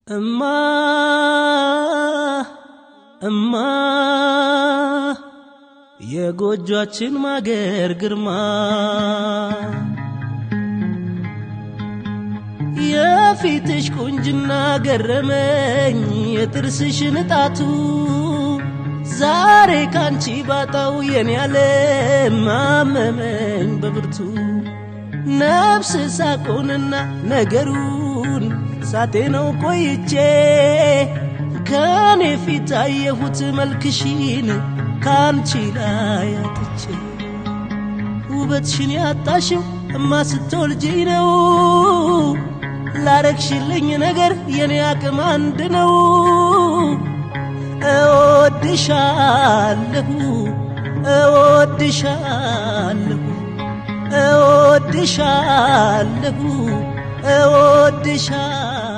እማ የጎጆአችን ማገር ግርማ የፊትሽ ቁንጅና ገረመኝ የጥርስሽ ንጣቱ ዛሬ ካንቺ ባጣው የኔ ዓለም አመመኝ በብርቱ ነፍስ ሳቆንና ነገሩን ሳቴነው ቆይቼ ከኔ ፊት አየሁት መልክሽን ካንቺ ላይ አጥቼ ውበትሽን ያጣሽው እማ ስትወልጂ ነው ላረግሽልኝ ነገር የኔ አቅም አንድ ነው እወድሻለሁ እወድሻለሁ እወድሻለሁ እወድሻለሁ